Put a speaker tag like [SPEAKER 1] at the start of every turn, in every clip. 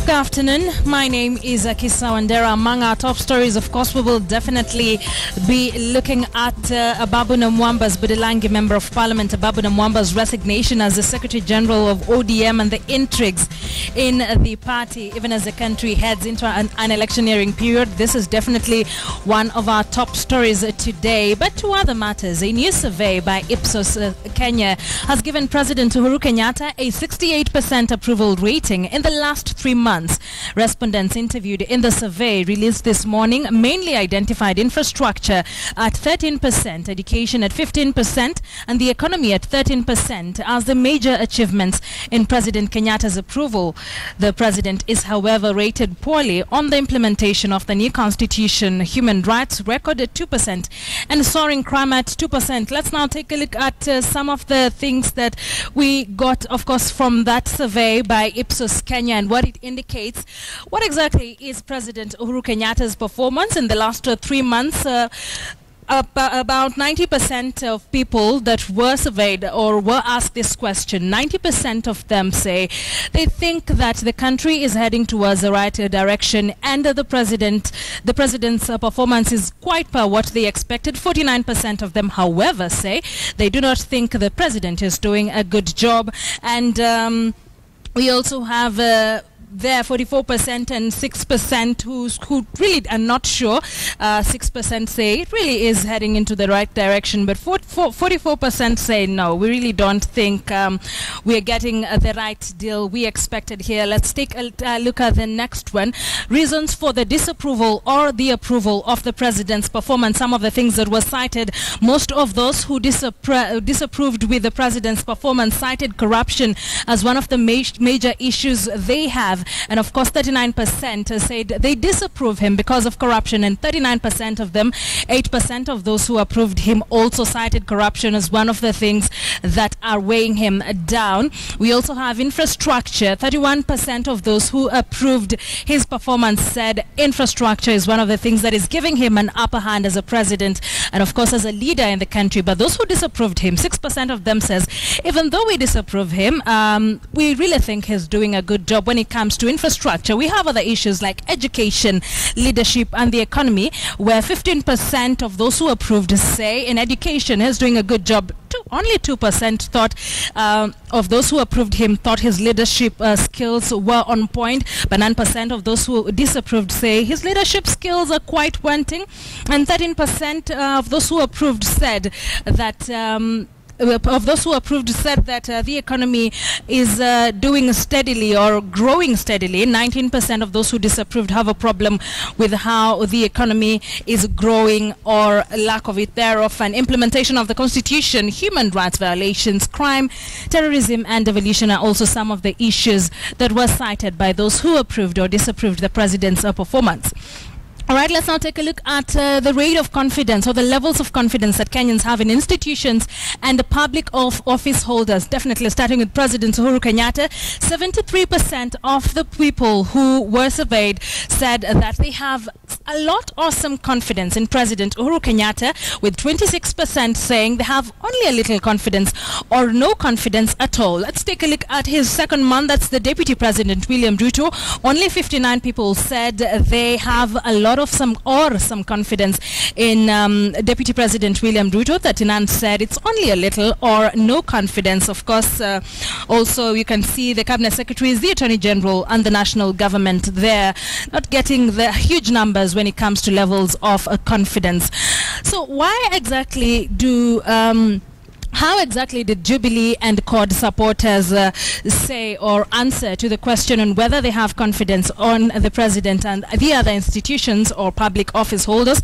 [SPEAKER 1] Good afternoon. My name is Akisa Wandera. Among our top stories, of course, we will definitely be looking at Ababu Namwamba's Budalangi Member of Parliament, Ababu Namwamba's resignation as the Secretary General of ODM and the intrigues in the party, even as the country heads into an electioneering period. This is definitely one of our top stories today. But to other matters, a new survey by Ipsos Kenya has given President Uhuru Kenyatta a 68% approval rating in the last 3 months. Respondents interviewed in the survey released this morning mainly identified infrastructure at 13%, education at 15%, and the economy at 13% as the major achievements in President Kenyatta's approval. The president is, however, rated poorly on the implementation of the new constitution, human rights record at 2%, and soaring crime at 2%. Let's now take a look at some of the things that we got, of course, from that survey by Ipsos Kenya and what it indicates. What exactly is President Uhuru Kenyatta's performance in the last 3 months? About 90% of people that were surveyed or were asked this question, 90% of them say they think that the country is heading towards the right direction, and the president's performance is quite per what they expected. 49% of them, however, say they do not think the president is doing a good job. And we also have there 44% and 6% who really are not sure. 6% say it really is heading into the right direction, but 44% say no, we really don't think we're getting the right deal we expected here. Let's take a look at the next one. Reasons for the disapproval or the approval of the president's performance. Some of the things that were cited, most of those who disapproved with the president's performance cited corruption as one of the major issues they have. And of course 39% said they disapprove him because of corruption, and 39% of them, 8% of those who approved him, also cited corruption as one of the things that are weighing him down. We also have infrastructure. 31% of those who approved his performance said infrastructure is one of the things that is giving him an upper hand as a president and of course as a leader in the country. But those who disapproved him, 6% of them says even though we disapprove him, we really think he's doing a good job when it comes to infrastructure. We have other issues like education, leadership, and the economy, where 15% of those who approved say in education he's doing a good job. Only 2% thought of those who approved him thought his leadership skills were on point, but 9% of those who disapproved say his leadership skills are quite wanting, and 13% of those who approved said that the economy is doing steadily or growing steadily. 19% of those who disapproved have a problem with how the economy is growing or lack of it thereof. And implementation of the constitution, human rights violations, crime, terrorism, and devolution are also some of the issues that were cited by those who approved or disapproved the president's performance. All right, let's now take a look at the rate of confidence or the levels of confidence that Kenyans have in institutions and the public office holders. Definitely starting with President Uhuru Kenyatta, 73% of the people who were surveyed said that they have a lot or some confidence in President Uhuru Kenyatta, with 26% saying they have only a little confidence or no confidence at all. Let's take a look at his second month. That's the Deputy President, William Ruto. Only 59 people said they have a lot of some confidence in Deputy President William Ruto. 39 said it's only a little or no confidence. Of course, also you can see the Cabinet Secretaries, the Attorney General, and the national government there not getting the huge numbers when it comes to levels of confidence. So why exactly how exactly did Jubilee and CORD supporters say or answer to the question on whether they have confidence on the president and the other institutions or public office holders?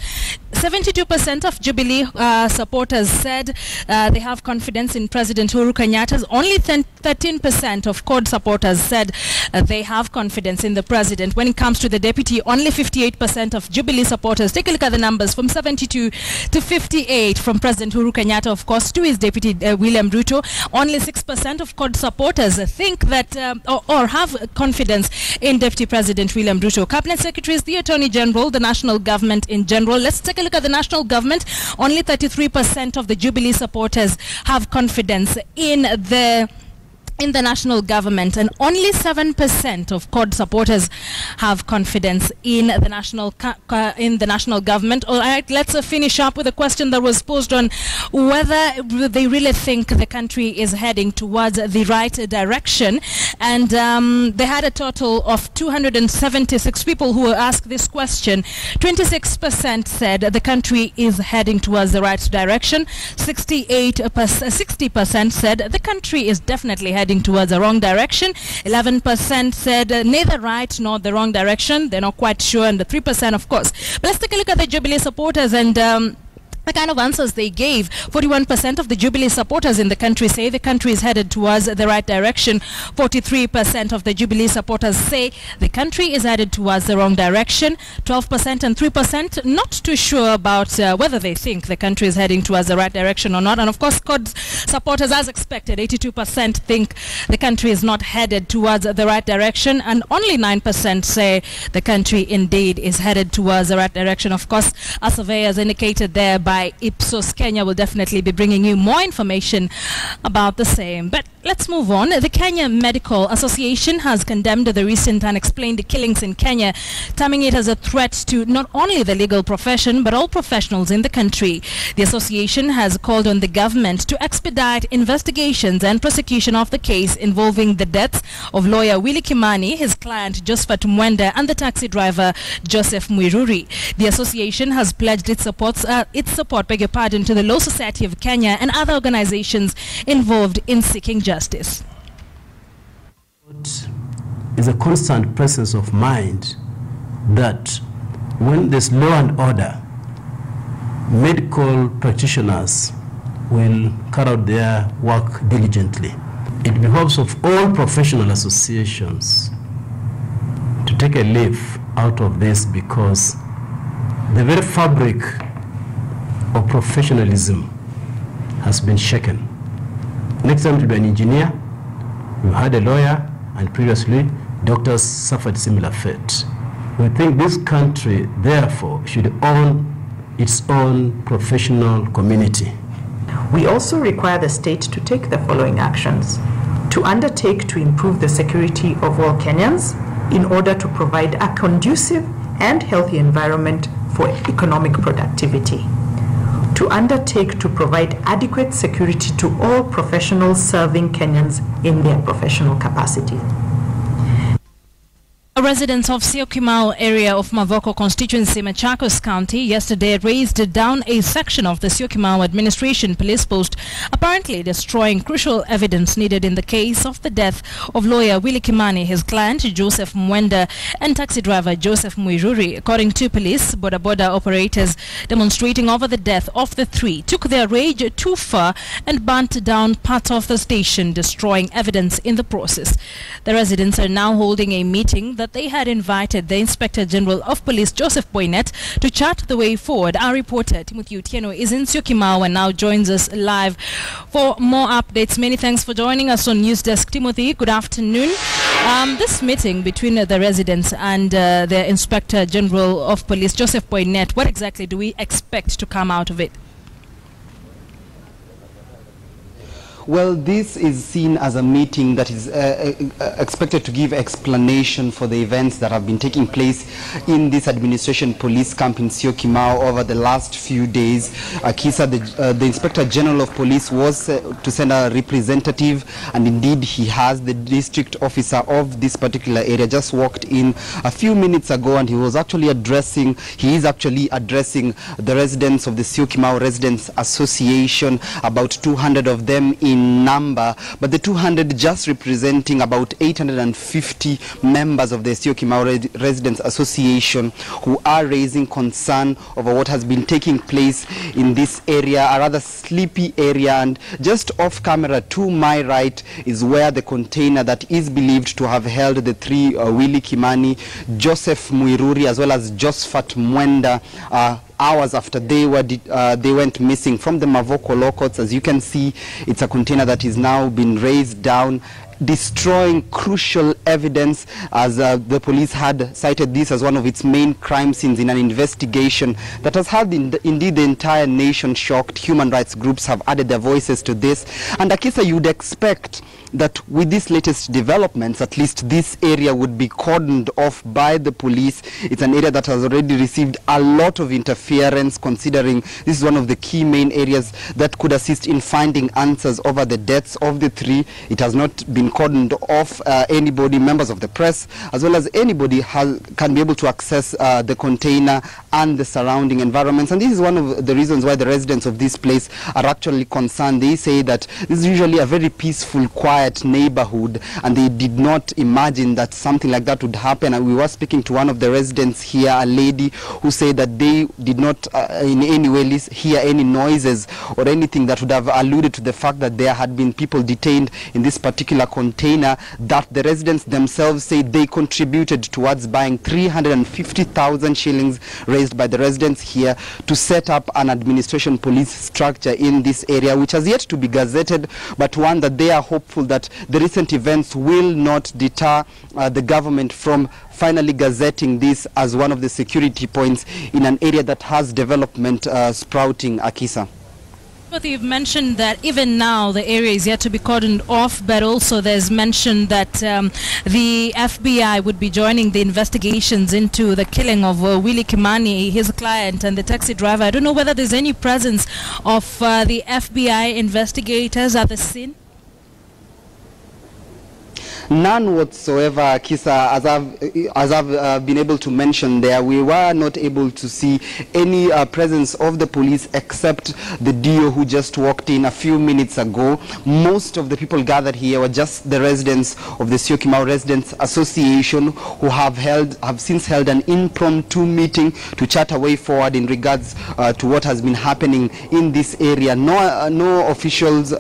[SPEAKER 1] 72% of Jubilee supporters said they have confidence in President Uhuru Kenyatta. Only 13% of CORD supporters said they have confidence in the president. When it comes to the deputy, only 58% of Jubilee supporters. Take a look at the numbers, from 72 to 58 from President Uhuru Kenyatta, of course, to his deputy William Ruto. Only 6% of CORD supporters think that or have confidence in Deputy President William Ruto. Cabinet Secretaries, the Attorney General, the national government in general. Let's take a look at the national government. Only 33% of the Jubilee supporters have confidence in the in the national government, and only 7% of CORD supporters have confidence in the national government. All right, let's finish up with a question that was posed on whether they really think the country is heading towards the right direction. And they had a total of 276 people who were asked this question. 26% said the country is heading towards the right direction. 60% said the country is definitely heading towards the wrong direction. 11% said neither right nor the wrong direction. They're not quite sure. And the 3%, of course. But let's take a look at the Jubilee supporters and the kind of answers they gave. 41% of the Jubilee supporters in the country say the country is headed towards the right direction. 43% of the Jubilee supporters say the country is headed towards the wrong direction. 12% and 3% not too sure about whether they think the country is heading towards the right direction or not. And of course, CORD supporters, as expected, 82% think the country is not headed towards the right direction, and only 9% say the country indeed is headed towards the right direction. Of course, a survey has indicated there by Ipsos Kenya will definitely be bringing you more information about the same. But let's move on. The Kenya Medical Association has condemned the recent unexplained killings in Kenya, terming it as a threat to not only the legal profession but all professionals in the country. The association has called on the government to expedite investigations and prosecution of the case involving the deaths of lawyer Willie Kimani, his client Josephat Mwenda, and the taxi driver Joseph Mwiruri. The association has pledged its support, to the Law Society of Kenya and other organizations involved in seeking justice.
[SPEAKER 2] It is a constant presence of mind that when there's law and order, medical practitioners will carry out their work diligently. It behoves of all professional associations to take a leaf out of this, because the very fabric of professionalism has been shaken. Next time to be an engineer, we had a lawyer, and previously doctors suffered similar fate. We think this country, therefore, should own its own professional community.
[SPEAKER 3] We also require the state to take the following actions: to undertake to improve the security of all Kenyans in order to provide a conducive and healthy environment for economic productivity; to undertake to provide adequate security to all professionals serving Kenyans in their professional capacity.
[SPEAKER 1] Residents of Syokimau area of Mavoko constituency, Machakos County, yesterday raised down a section of the Syokimau administration police post, apparently destroying crucial evidence needed in the case of the death of lawyer Willie Kimani, his client Joseph Mwenda, and taxi driver Joseph Mwiruri. According to police, boda operators demonstrating over the death of the three took their rage too far and burnt down parts of the station, destroying evidence in the process. The residents are now holding a meeting that they had invited the Inspector General of Police, Joseph Boynet, to chart the way forward. Our reporter, Timothy Utieno, is in Syokimau and now joins us live for more updates. Many thanks for joining us on Newsdesk. Timothy, good afternoon. This meeting between the residents and the Inspector General of Police, Joseph Boynet, what exactly do we expect to come out of it?
[SPEAKER 4] Well, this is seen as a meeting that is expected to give explanation for the events that have been taking place in this administration police camp in Syokimau over the last few days. Kisa, the Inspector General of Police was to send a representative, and indeed he has. The district officer of this particular area just walked in a few minutes ago, and he is actually addressing the residents of the Syokimau Residents Association, about 200 of them in number, but the 200 just representing about 850 members of the Syokimau Residents Association, who are raising concern over what has been taking place in this area, a rather sleepy area. And just off camera to my right is where the container that is believed to have held the three, Willie Kimani, Joseph Mwiruri, as well as Josephat Mwenda, hours after they went missing from the Mavoko locals. As you can see, it's a container that is now been raised down, destroying crucial evidence, as the police had cited this as one of its main crime scenes in an investigation that has had indeed the entire nation shocked. Human rights groups have added their voices to this, and Akisa, you'd expect that with these latest developments, at least this area would be cordoned off by the police. It's an area that has already received a lot of interference, considering this is one of the key main areas that could assist in finding answers over the deaths of the three. It has not been cordoned off. Anybody, members of the press, as well as anybody can be able to access the container and the surrounding environments. And this is one of the reasons why the residents of this place are actually concerned. They say that this is usually a very peaceful, quiet neighborhood, and they did not imagine that something like that would happen. And we were speaking to one of the residents here, a lady who said that they did not in any way hear any noises or anything that would have alluded to the fact that there had been people detained in this particular container, that the residents themselves say they contributed towards buying 350,000 shillings raised by the residents here to set up an administration police structure in this area, which has yet to be gazetted, but one that they are hopeful that the recent events will not deter the government from finally gazetting this as one of the security points in an area that has development sprouting. Akisa.
[SPEAKER 1] But you've mentioned that even now the area is yet to be cordoned off, but also there's mentioned that the FBI would be joining the investigations into the killing of Willie Kimani, his client, and the taxi driver. I don't know whether there's any presence of the FBI investigators at the scene.
[SPEAKER 4] None whatsoever, Kisa. As I've been able to mention there, we were not able to see any presence of the police except the DO who just walked in a few minutes ago. Most of the people gathered here were just the residents of the Syokimau Residents Association, who have since held an impromptu meeting to chart a way forward in regards to what has been happening in this area. No officials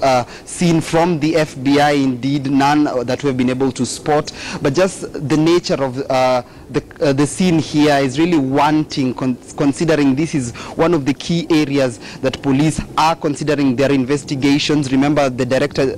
[SPEAKER 4] seen from the FBI, indeed none that we have been able to spot, but just the nature of the scene here is really wanting, considering this is one of the key areas that police are considering their investigations. Remember, the director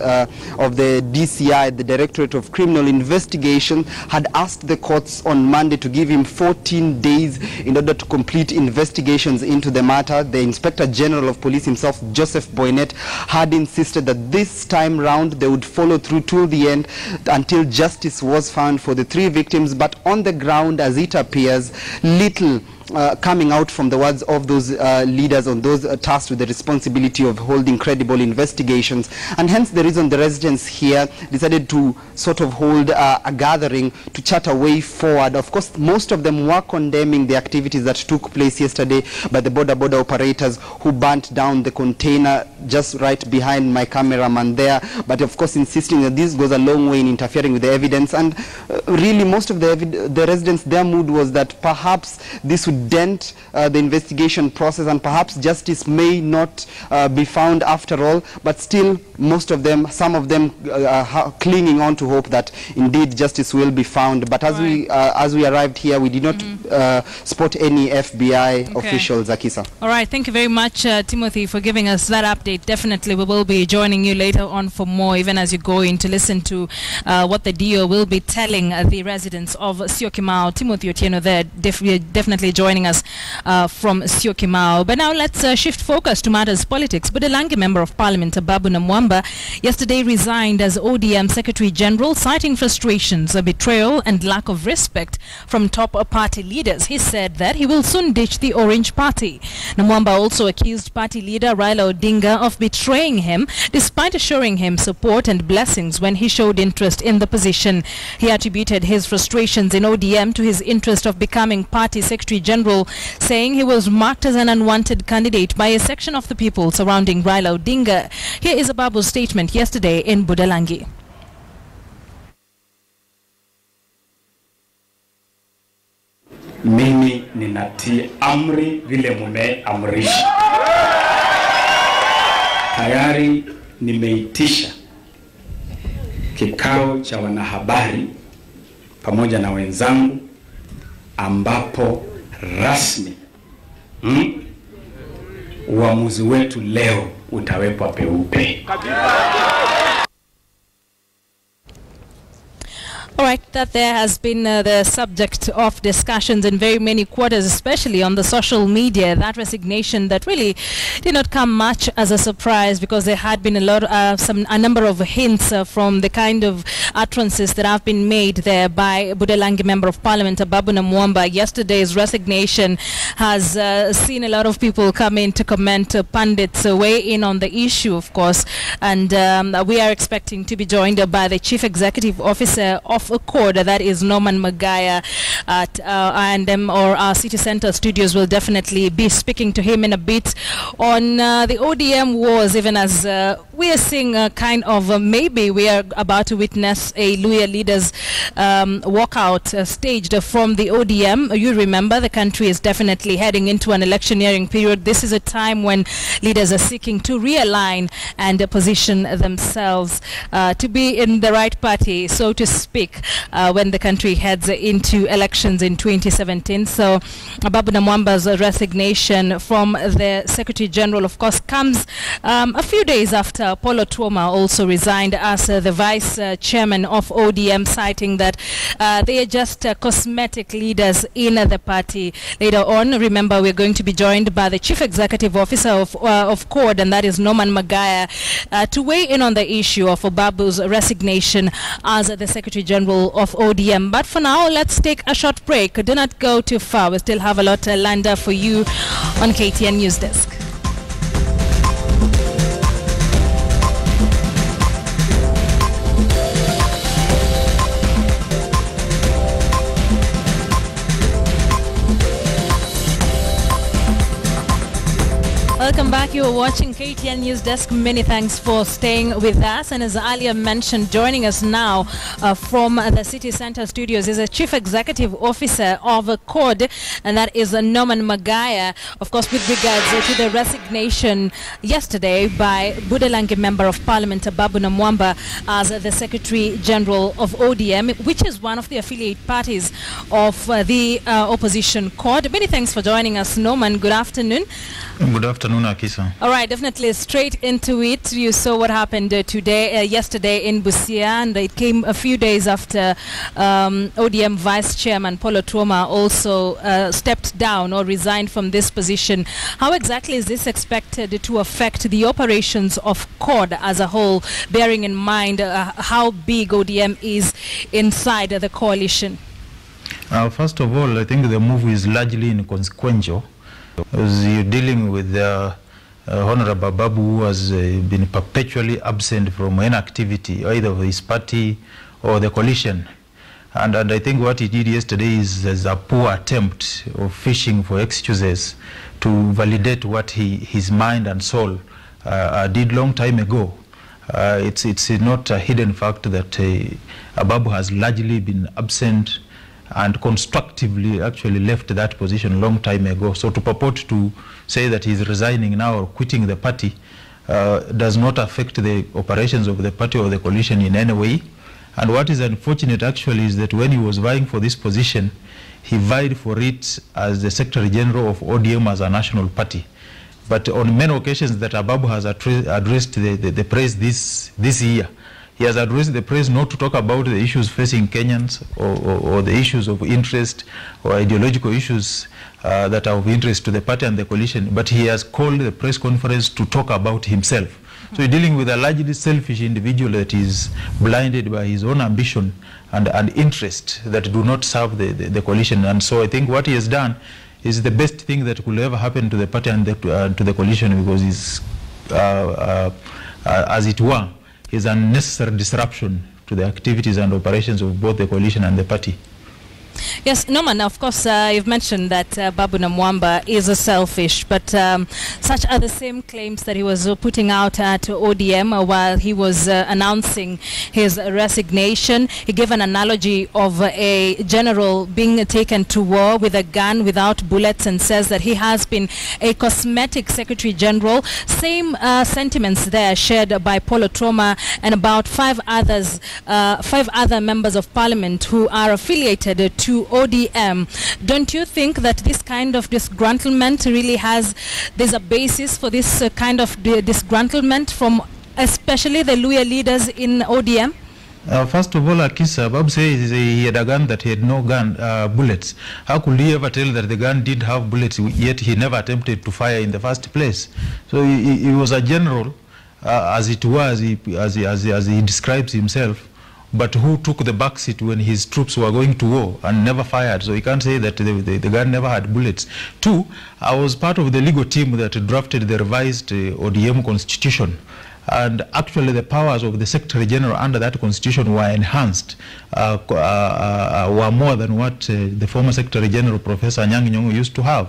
[SPEAKER 4] of the DCI, the Directorate of Criminal Investigation, had asked the courts on Monday to give him 14 days in order to complete investigations into the matter. The Inspector General of Police himself, Joseph Boynet, had insisted that this time round they would follow through till the end until justice was found for the three victims. But on the ground, as it appears, little coming out from the words of those leaders on those tasked with the responsibility of holding credible investigations. And hence the reason the residents here decided to sort of hold a gathering to chart a way forward. Of course, most of them were condemning the activities that took place yesterday by the border operators who burnt down the container just right behind my cameraman there, but of course insisting that this goes a long way in interfering with the evidence. And really most of the residents, their mood was that perhaps this would dent the investigation process, and perhaps justice may not be found after all, but still most of them, some of them clinging on to hope that indeed justice will be found. But as we arrived here, we did not spot any FBI officials. Akisa.
[SPEAKER 1] All right, thank you very much, Timothy, for giving us that update. Definitely we will be joining you later on for more, even as you go in to listen to what the DO will be telling the residents of Syokimau. Timothy Otieno there, definitely joining us from Syokimau. But now let's shift focus to matters politics. Budelangi Member of Parliament Babu Namwamba yesterday resigned as ODM Secretary General, citing frustrations, a betrayal and lack of respect from top party leaders. He said that he will soon ditch the Orange Party. Namwamba also accused party leader Raila Odinga of betraying him, despite assuring him support and blessings when he showed interest in the position. He attributed his frustrations in ODM to his interest of becoming party Secretary General, saying he was marked as an unwanted candidate by a section of the people surrounding Raila Odinga. Here is Ababu's statement yesterday in Budelangi.
[SPEAKER 5] Mimi ninatii amri vile mumeamrisha. Tayari nimeitisha kikao cha wanahabari pamoja na wenzangu, ambapo rasmi uamuzi wetu leo utawekwa peupe.
[SPEAKER 1] All right, that there has been the subject of discussions in very many quarters, especially on the social media. That resignation that really did not come much as a surprise, because there had been a number of hints from the kind of utterances that have been made there by Budalangi Member of Parliament Ababuna Mwamba. Yesterday's resignation has seen a lot of people come in to comment, pundits weigh in on the issue, of course, and we are expecting to be joined by the Chief Executive Officer of Accord, that is Norman Magaya at I&M or our City Centre studios. Will definitely be speaking to him in a bit on the ODM wars, even as we are seeing a kind of maybe we are about to witness a Luhya leaders walkout staged from the ODM. You remember the country is definitely heading into an electioneering period. This is a time when leaders are seeking to realign and position themselves to be in the right party, so to speak, when the country heads into elections in 2017. So Ababuna Mwamba's resignation from the Secretary General, of course, comes a few days after Paulo Tuoma also resigned as the Vice Chairman of ODM, citing that they are just cosmetic leaders in the party. Later on, remember, we're going to be joined by the Chief Executive Officer of CORD, and that is Norman Magaya, to weigh in on the issue of Babu's resignation as the Secretary General of ODM. But for now, let's take a short break. Do not go too far. We still have a lot lined up for you on KTN Newsdesk. Welcome back. You are watching KTN News Desk. Many thanks for staying with us. And as earlier mentioned, joining us now from the City Centre studios is a Chief Executive Officer of CORD, and that is Norman Magaya, of course, with regards to the resignation yesterday by Budalangi Member of Parliament Ababuna Mwamba as the Secretary General of ODM, which is one of the affiliate parties of the opposition CORD. Many thanks for joining us, Norman. Good afternoon.
[SPEAKER 6] Good afternoon, Akisa.
[SPEAKER 1] All right, definitely straight into it. You saw what happened yesterday in Busia, and it came a few days after ODM Vice Chairman Paulo Tuoma also stepped down or resigned from this position. How exactly is this expected to affect the operations of CORD as a whole, bearing in mind how big ODM is inside the coalition?
[SPEAKER 6] First of all, I think the move is largely inconsequential. As you're dealing with Honorable Babu, who has been perpetually absent from any activity, either of his party or the coalition. And I think what he did yesterday is a poor attempt of fishing for excuses to validate what his mind and soul did long time ago. It's not a hidden fact that Babu has largely been absent and constructively actually left that position a long time ago. So to purport to say that he's resigning now or quitting the party does not affect the operations of the party or the coalition in any way. And what is unfortunate actually is that when he was vying for this position, he vied for it as the Secretary General of ODM as a national party. But on many occasions that Ababu has addressed the press this year, he has addressed the press not to talk about the issues facing Kenyans or the issues of interest or ideological issues that are of interest to the party and the coalition, but he has called the press conference to talk about himself. So he's dealing with a largely selfish individual that is blinded by his own ambition and interest that do not serve the coalition. And so I think what he has done is the best thing that could ever happen to the party and to the coalition, because it's, as it were, is a necessary disruption to the activities and operations of both the coalition and the party.
[SPEAKER 1] Yes, Norman, of course, you've mentioned that Ababuna Mwamba is selfish, but such are the same claims that he was putting out at ODM while he was announcing his resignation. He gave an analogy of a general being taken to war with a gun without bullets, and says that he has been a cosmetic Secretary General. Same sentiments there shared by Paulo Tuoma and about five other members of Parliament who are affiliated to ODM. Don't you think that this kind of disgruntlement really there's a basis for this kind of disgruntlement from especially the Luhya leaders in ODM?
[SPEAKER 6] First of all, Akisa, Babu says he had a gun that he had no bullets. How could he ever tell that the gun didn't have bullets, yet he never attempted to fire in the first place? So he was a general, as it was, as he describes himself, but who took the back seat when his troops were going to war and never fired. So you can't say that the gun never had bullets. Two, I was part of the legal team that drafted the revised ODM constitution. And actually the powers of the Secretary General under that constitution were enhanced, were more than what the former Secretary General, Professor Anyang' Nyong'o, used to have.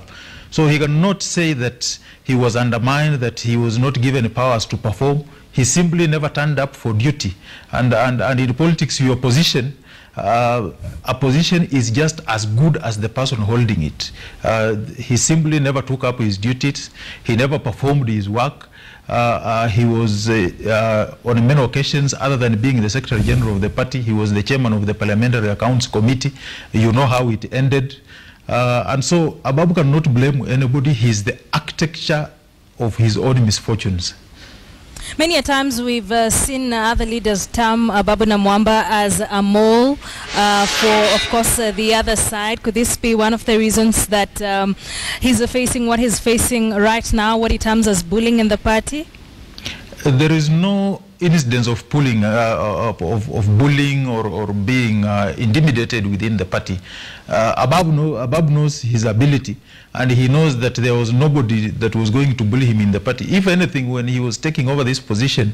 [SPEAKER 6] So he cannot say that he was undermined, that he was not given powers to perform. He simply never turned up for duty. And in politics, your position, a position is just as good as the person holding it. He simply never took up his duties. He never performed his work. He was, on many occasions, other than being the Secretary General of the party, he was the chairman of the Parliamentary Accounts Committee. You know how it ended. And so Ababu cannot blame anybody. He's the architecture of his own misfortunes.
[SPEAKER 1] Many a times we've seen other leaders term Babu Namwamba as a mole for, of course, the other side. Could this be one of the reasons that he's facing what he's facing right now, what he terms as bullying in the party?
[SPEAKER 6] There is no incidence of bullying, bullying or being intimidated within the party. Abab knows his ability, and he knows that there was nobody that was going to bully him in the party. If anything, when he was taking over this position,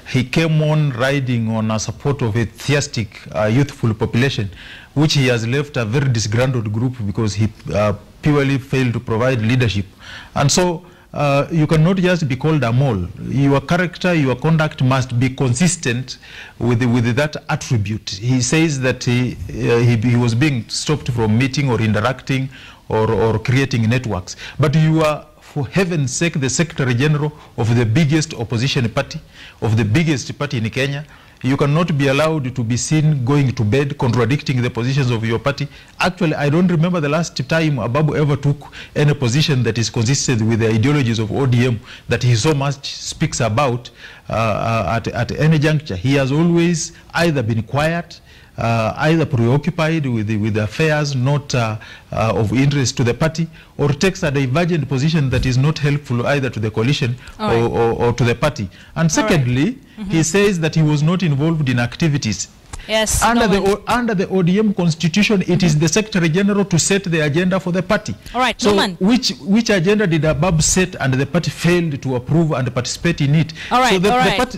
[SPEAKER 6] he came on riding on a support of a theistic, youthful population, which he has left a very disgruntled group because he purely failed to provide leadership. And so you cannot just be called a mole. Your character, your conduct must be consistent with that attribute. He says that he was being stopped from meeting or interacting or creating networks. But you are, for heaven's sake, the Secretary General of the biggest opposition party, of the biggest party in Kenya. You cannot be allowed to be seen going to bed, contradicting the positions of your party. Actually, I don't remember the last time Ababu ever took any position that is consistent with the ideologies of ODM that he so much speaks about at any juncture. He has always either been quiet, either preoccupied with affairs not of interest to the party, or takes a divergent position that is not helpful either to the coalition or to the party. And secondly, he says that he was not involved in activities.
[SPEAKER 1] Yes.
[SPEAKER 6] Under the ODM constitution, it is the Secretary General to set the agenda for the party.
[SPEAKER 1] All right,
[SPEAKER 6] so
[SPEAKER 1] Norman.
[SPEAKER 6] which agenda did Abab set and the party failed to approve and participate in it?
[SPEAKER 1] All right,
[SPEAKER 6] so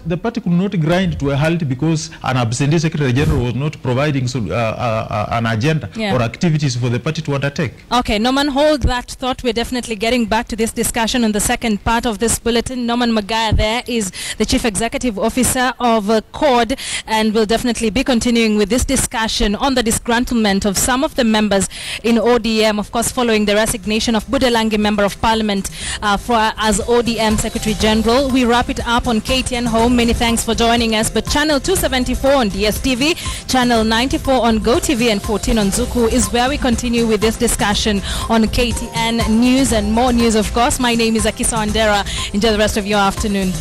[SPEAKER 6] the party could not grind to a halt because an absentee Secretary General was not providing an agenda or activities for the party to undertake.
[SPEAKER 1] Okay, Norman, hold that thought. We're definitely getting back to this discussion in the second part of this bulletin. Norman Magaya there is the Chief Executive Officer of CORD, and will definitely be continuing with this discussion on the disgruntlement of some of the members in ODM, of course, following the resignation of Budalangi Member of Parliament as ODM Secretary General. We wrap it up on KTN Home. Many thanks for joining us. But channel 274 on DSTV, channel 94 on GoTV, and 14 on Zuku is where we continue with this discussion on KTN News and more news, of course. My name is Akisa Wandera. Enjoy the rest of your afternoon.